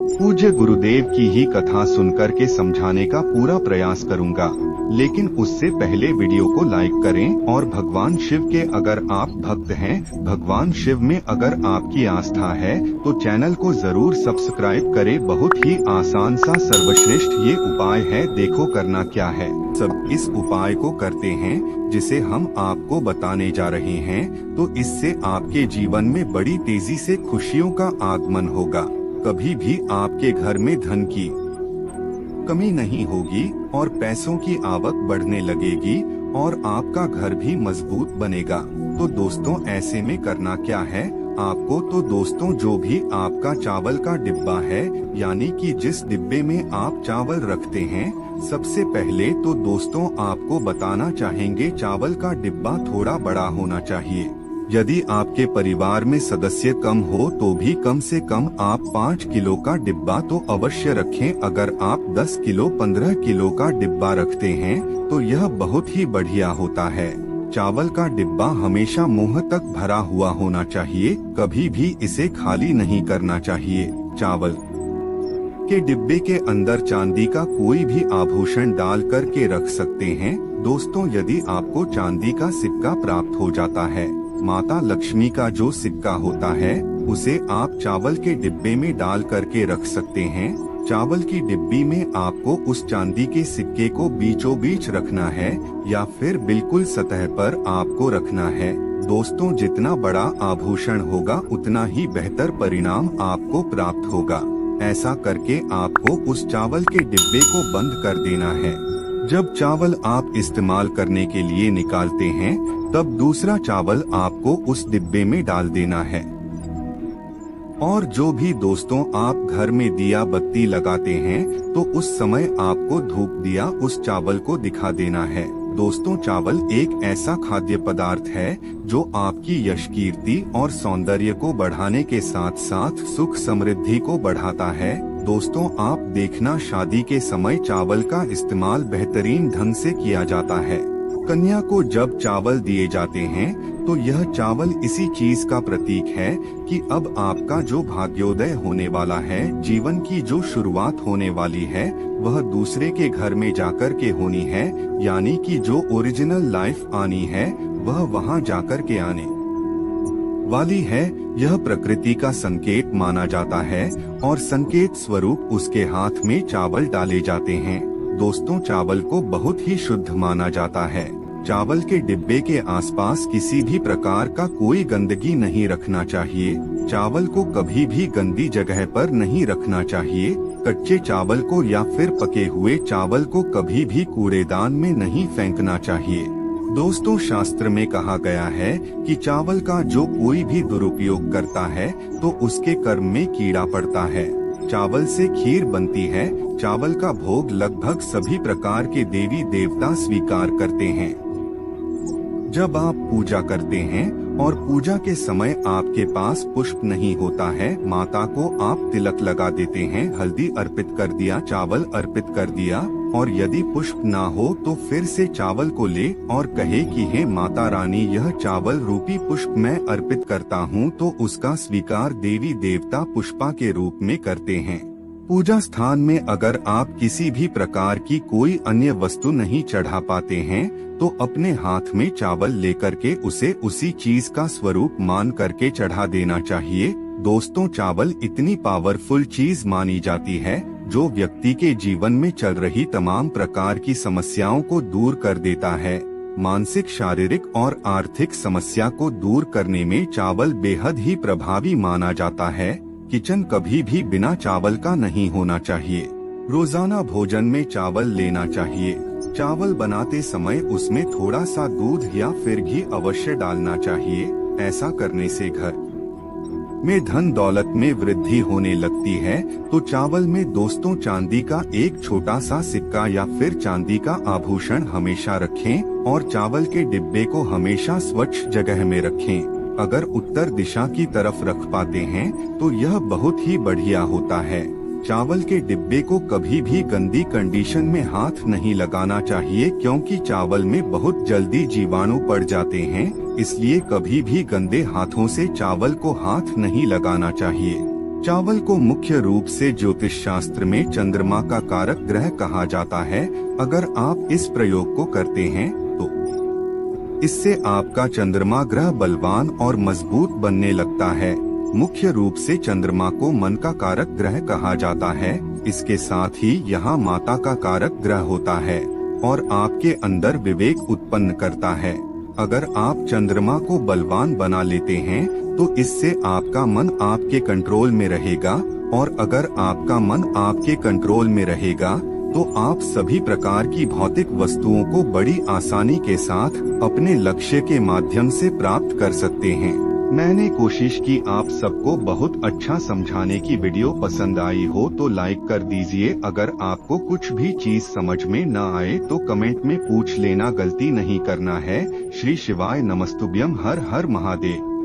पूज्य गुरुदेव की ही कथा सुनकर के समझाने का पूरा प्रयास करूंगा, लेकिन उससे पहले वीडियो को लाइक करें और भगवान शिव के अगर आप भक्त हैं, भगवान शिव में अगर आपकी आस्था है तो चैनल को जरूर सब्सक्राइब करें। बहुत ही आसान सा सर्वश्रेष्ठ ये उपाय है। देखो करना क्या है। सब इस उपाय को करते हैं जिसे हम आपको बताने जा रहे हैं, तो इससे आपके जीवन में बड़ी तेजी से खुशियों का आगमन होगा। कभी भी आपके घर में धन की कमी नहीं होगी और पैसों की आवक बढ़ने लगेगी और आपका घर भी मजबूत बनेगा। तो दोस्तों ऐसे में करना क्या है आपको, तो दोस्तों जो भी आपका चावल का डिब्बा है, यानी कि जिस डिब्बे में आप चावल रखते हैं, सबसे पहले तो दोस्तों आपको बताना चाहेंगे चावल का डिब्बा थोड़ा बड़ा होना चाहिए। यदि आपके परिवार में सदस्य कम हो तो भी कम से कम आप 5 किलो का डिब्बा तो अवश्य रखें। अगर आप 10 किलो 15 किलो का डिब्बा रखते हैं तो यह बहुत ही बढ़िया होता है। चावल का डिब्बा हमेशा मुंह तक भरा हुआ होना चाहिए, कभी भी इसे खाली नहीं करना चाहिए। चावल के डिब्बे के अंदर चांदी का कोई भी आभूषण डाल कर के रख सकते हैं। दोस्तों यदि आपको चांदी का सिक्का प्राप्त हो जाता है, माता लक्ष्मी का जो सिक्का होता है, उसे आप चावल के डिब्बे में डाल करके रख सकते हैं। चावल की डिब्बी में आपको उस चांदी के सिक्के को बीचों बीच रखना है या फिर बिल्कुल सतह पर आपको रखना है। दोस्तों जितना बड़ा आभूषण होगा उतना ही बेहतर परिणाम आपको प्राप्त होगा। ऐसा करके आपको उस चावल के डिब्बे को बंद कर देना है। जब चावल आप इस्तेमाल करने के लिए निकालते हैं, तब दूसरा चावल आपको उस डिब्बे में डाल देना है। और जो भी दोस्तों आप घर में दिया बत्ती लगाते हैं, तो उस समय आपको धूप दिया उस चावल को दिखा देना है। दोस्तों चावल एक ऐसा खाद्य पदार्थ है जो आपकी यश कीर्ति और सौंदर्य को बढ़ाने के साथ साथ सुख समृद्धि को बढ़ाता है। दोस्तों आप देखना शादी के समय चावल का इस्तेमाल बेहतरीन ढंग से किया जाता है। कन्या को जब चावल दिए जाते हैं तो यह चावल इसी चीज का प्रतीक है कि अब आपका जो भाग्योदय होने वाला है, जीवन की जो शुरुआत होने वाली है, वह दूसरे के घर में जाकर के होनी है। यानी कि जो ओरिजिनल लाइफ आनी है वह वहां जाकर के आने वाली है। यह प्रकृति का संकेत माना जाता है और संकेत स्वरूप उसके हाथ में चावल डाले जाते हैं। दोस्तों चावल को बहुत ही शुद्ध माना जाता है। चावल के डिब्बे के आसपास किसी भी प्रकार का कोई गंदगी नहीं रखना चाहिए। चावल को कभी भी गंदी जगह पर नहीं रखना चाहिए। कच्चे चावल को या फिर पके हुए चावल को कभी भी कूड़ेदान में नहीं फेंकना चाहिए। दोस्तों शास्त्र में कहा गया है कि चावल का जो कोई भी दुरुपयोग करता है तो उसके कर्म में कीड़ा पड़ता है। चावल से खीर बनती है। चावल का भोग लगभग सभी प्रकार के देवी देवता स्वीकार करते हैं। जब आप पूजा करते हैं और पूजा के समय आपके पास पुष्प नहीं होता है, माता को आप तिलक लगा देते हैं, हल्दी अर्पित कर दिया, चावल अर्पित कर दिया, और यदि पुष्प ना हो तो फिर से चावल को ले और कहे कि हे माता रानी, यह चावल रूपी पुष्प मैं अर्पित करता हूँ, तो उसका स्वीकार देवी देवता पुष्पा के रूप में करते हैं। पूजा स्थान में अगर आप किसी भी प्रकार की कोई अन्य वस्तु नहीं चढ़ा पाते हैं, तो अपने हाथ में चावल लेकर के उसे उसी चीज का स्वरूप मान करके चढ़ा देना चाहिए। दोस्तों चावल इतनी पावरफुल चीज मानी जाती है जो व्यक्ति के जीवन में चल रही तमाम प्रकार की समस्याओं को दूर कर देता है। मानसिक, शारीरिक और आर्थिक समस्या को दूर करने में चावल बेहद ही प्रभावी माना जाता है। किचन कभी भी बिना चावल का नहीं होना चाहिए। रोजाना भोजन में चावल लेना चाहिए। चावल बनाते समय उसमें थोड़ा सा दूध या फिर घी अवश्य डालना चाहिए। ऐसा करने से घर में धन दौलत में वृद्धि होने लगती है। तो चावल में दोस्तों चांदी का एक छोटा सा सिक्का या फिर चांदी का आभूषण हमेशा रखें और चावल के डिब्बे को हमेशा स्वच्छ जगह में रखें। अगर उत्तर दिशा की तरफ रख पाते हैं तो यह बहुत ही बढ़िया होता है। चावल के डिब्बे को कभी भी गंदी कंडीशन में हाथ नहीं लगाना चाहिए, क्योंकि चावल में बहुत जल्दी जीवाणु पड़ जाते हैं। इसलिए कभी भी गंदे हाथों से चावल को हाथ नहीं लगाना चाहिए। चावल को मुख्य रूप से ज्योतिष शास्त्र में चंद्रमा का कारक ग्रह कहा जाता है। अगर आप इस प्रयोग को करते हैं तो इससे आपका चंद्रमा ग्रह बलवान और मजबूत बनने लगता है। मुख्य रूप से चंद्रमा को मन का कारक ग्रह कहा जाता है। इसके साथ ही यहाँ माता का कारक ग्रह होता है और आपके अंदर विवेक उत्पन्न करता है। अगर आप चंद्रमा को बलवान बना लेते हैं तो इससे आपका मन आपके कंट्रोल में रहेगा, और अगर आपका मन आपके कंट्रोल में रहेगा तो आप सभी प्रकार की भौतिक वस्तुओं को बड़ी आसानी के साथ अपने लक्ष्य के माध्यम से प्राप्त कर सकते हैं। मैंने कोशिश की आप सबको बहुत अच्छा समझाने की। वीडियो पसंद आई हो तो लाइक कर दीजिए। अगर आपको कुछ भी चीज समझ में न आए तो कमेंट में पूछ लेना, गलती नहीं करना है। श्री शिवाय नमस्तुभ्यम। हर हर महादेव।